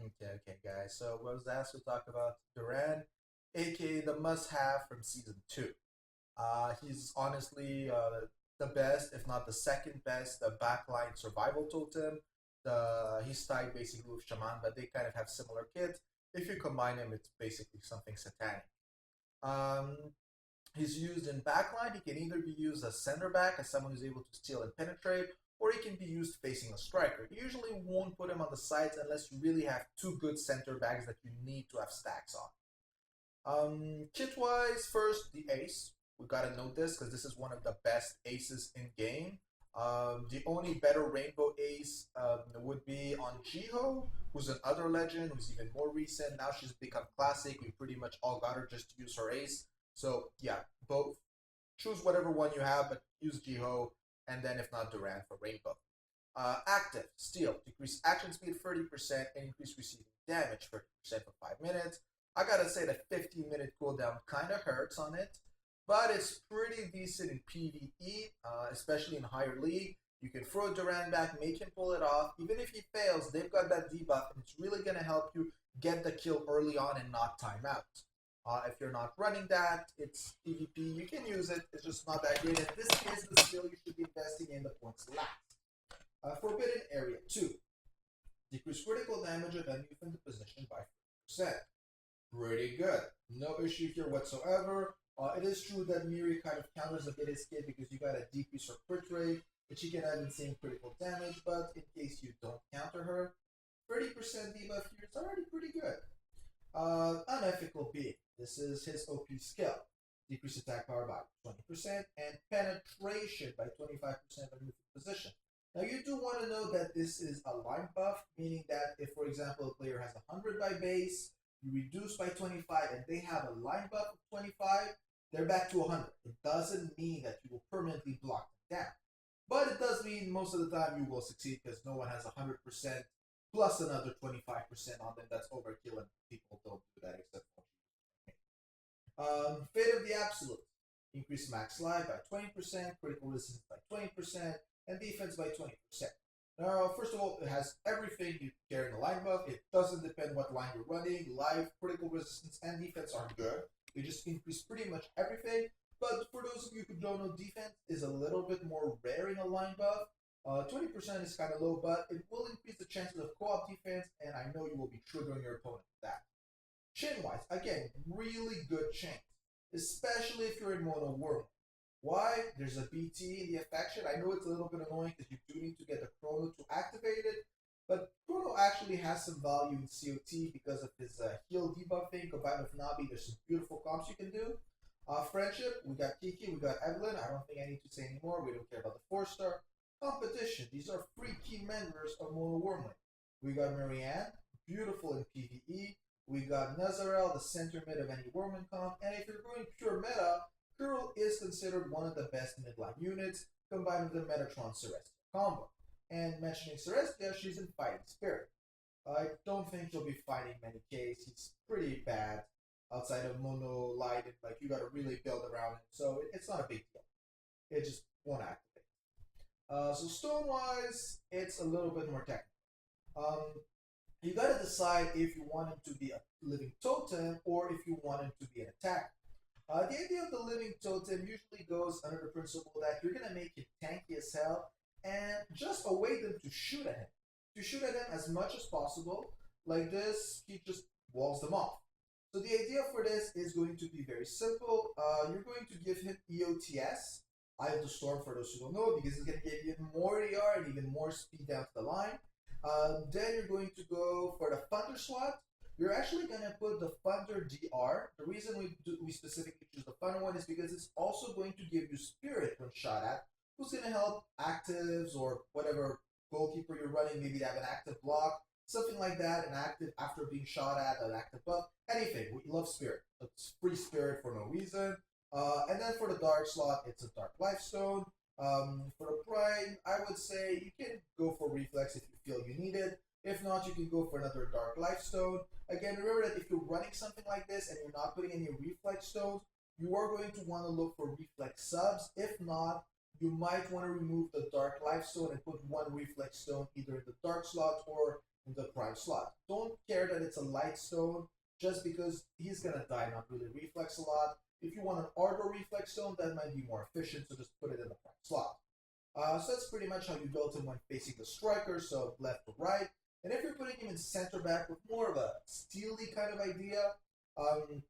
Okay, guys. So what was asked to talk about Duran, aka the must-have from season two. He's honestly the best, if not the second best, the backline survival totem. He's tied basically with Shaman, but they kind of have similar kits. If you combine them, it's basically something satanic. Um, he's used in backline. He can either be used as center back, as someone who's able to steal and penetrate, or he can be used facing a striker. You usually won't put him on the sides unless you really have two good center backs that you need to have stacks on. Kit wise, first the ace. We gotta note this because this is one of the best aces in game. The only better rainbow ace would be on Jiho, who's another legend, who's even more recent. Now she's become classic. We pretty much all got her just to use her ace. So yeah, both. Choose whatever one you have, but use Jiho, and then if not, Duran for rainbow. Active, steal, decrease action speed 30% and increase receiving damage 30% for 5 minutes. I gotta say the 15-minute cooldown kinda hurts on it, but it's pretty decent in PvE, especially in higher league. You can throw Duran back, make him pull it off. Even if he fails, they've got that debuff, and it's really gonna help you get the kill early on and not time out. If you're not running that, it's PvP. You can use it. It's just not that great. And this is the skill you should be investing in the points last. Forbidden Area 2. Decrease critical damage of enemy from the position by 40%. Pretty good. No issue here whatsoever. It is true that Miri kind of counters a bit his kit because you got to decrease her crit rate, but she can have insane critical damage, but in case you don't counter her, 30% debuff here is already pretty good. Unethical Being. This is his OP skill. Decrease attack power by 20% and penetration by 25% of movement position. Now you do want to know that this is a line buff, meaning that if, for example, a player has 100 by base, you reduce by 25, and they have a line buff of 25, they're back to 100. It doesn't mean that you will permanently block them down. But it does mean most of the time you will succeed because no one has 100% plus another 25% on them. That's overkill, and people don't do that except for Fate of the Absolute. Increase max life by 20%, critical resistance by 20%, and defense by 20%. Now, first of all, it has everything you care in a line buff. It doesn't depend what line you're running. Life, critical resistance, and defense are good. They just increase pretty much everything. But for those of you who don't know, defense is a little bit more rare in a line buff. 20% is kind of low, but it will increase the chances of co-op defense, and I know you will be triggering your opponent with that. Chain-wise, again, really good chains, especially if you're in mono world. Why? There's a BT in the affection. I know it's a little bit annoying because you do need to get the Chrono to activate it, but Chrono actually has some value in COT because of his heal debuff thing. Combined with Nabi, there's some beautiful comps you can do. Friendship, we got Kiki, we got Evelyn. I don't think I need to say anymore. We don't care about the 4-star. Competition, these are free key members of Mono Wormling. We got Marianne, beautiful in PvE. We got Nazarel, the center mid of any Wormling comp. And if you're going pure meta, Curl is considered one of the best midline units, combined with the Metatron Celestia combo. And mentioning Celestia, she's in Fighting Spirit. I don't think she'll be fighting many Ks. He's pretty bad outside of Mono Light. Like, you gotta really build around him. So it's not a big deal. It just won't activate. So stone-wise, it's a little bit more technical. You gotta decide if you want him to be a living totem or if you want him to be an attacker. The idea of the living totem usually goes under the principle that you're going to make it tanky as hell and just await them to shoot at him. To shoot at him as much as possible. Like this, he just walls them off. So the idea for this is going to be very simple. You're going to give him EOTS, Eye of the Storm for those who don't know, because it's going to give you even more AR and even more speed down to the line. Then you're going to go for the Thunder slot. You're actually going to put the Thunder DR. The reason we specifically choose the Thunder one is because it's also going to give you Spirit when shot at, who's going to help actives or whatever goalkeeper you're running, maybe to have an active block, something like that, an active after being shot at, an active buff, anything. We love Spirit. It's free Spirit for no reason. And then for the Dark slot, it's a Dark Lifestone. For the Prime, I would say you can go for Reflex if you feel you need it. If not, you can go for another Dark Lifestone. Again, remember that if you're running something like this and you're not putting any Reflex stones, you are going to want to look for Reflex subs. If not, you might want to remove the Dark Lifestone and put one Reflex stone either in the Dark slot or in the prime slot. Don't care that it's a light stone just because he's gonna die, not really reflex a lot. If you want an Ardor reflex stone, that might be more efficient, so just put it in the prime slot. So that's pretty much how you build him when facing the striker, so left or right. And if you're putting him in center back with more of a steely kind of idea, um,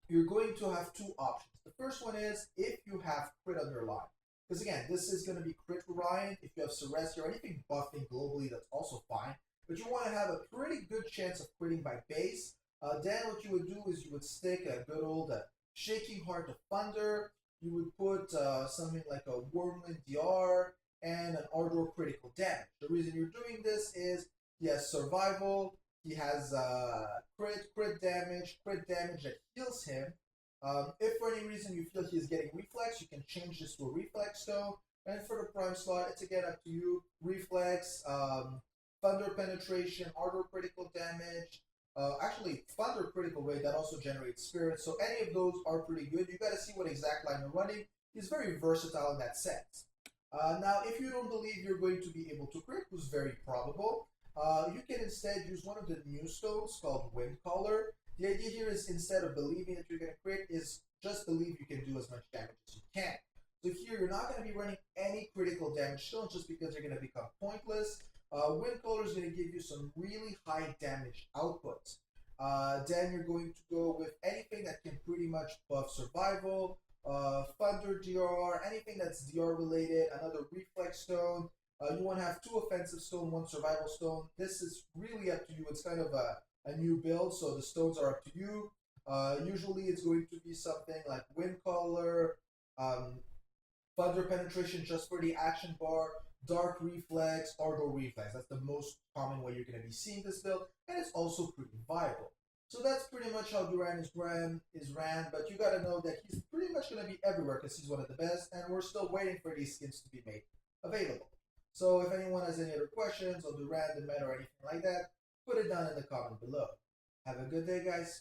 you're going to have two options. The first one is if you have crit on your line. Because again, this is going to be crit Ryan. If you have Celestia or anything buffing globally, that's also fine. But you want to have a pretty good chance of critting by base. Then what you would do is you would stick a good old Shaking Heart of Thunder. You would put something like a Wormland DR and an Ardor critical damage. The reason you're doing this is he has survival, he has crit damage that heals him. If for any reason you feel he's getting reflex, you can change this to a reflex stone. And for the prime slot, it's again up to you. Reflex, thunder penetration, Ardor critical damage. Actually, thunder critical rate that also generates spirit. So any of those are pretty good. You got to see what exact line you're running. He's very versatile in that sense. Now, if you don't believe you're going to be able to crit, which is very probable, you can instead use one of the new stones called Wind Caller. The idea here is instead of believing that you're going to crit, is just believe you can do as much damage as you can. So here, you're not going to be running any critical damage stones just because they're going to become pointless. Wind Caller is going to give you some really high damage outputs. Then you're going to go with anything that can pretty much buff survival, Thunder DR, anything that's DR related, another reflex stone. You want to have 2 offensive stone, 1 survival stone. This is really up to you. It's kind of a new build, so the stones are up to you. Usually it's going to be something like Wind Caller, Thunder Penetration just for the action bar, Dark Reflex, Ardor Reflex. That's the most common way you're going to be seeing this build, and it's also pretty viable. So that's pretty much how Duran is ran, but you got to know that he's pretty much going to be everywhere because he's one of the best, and we're still waiting for these skins to be made available. So if anyone has any other questions on Duran, the meta, or anything like that, put it down in the comment below. Have a good day, guys.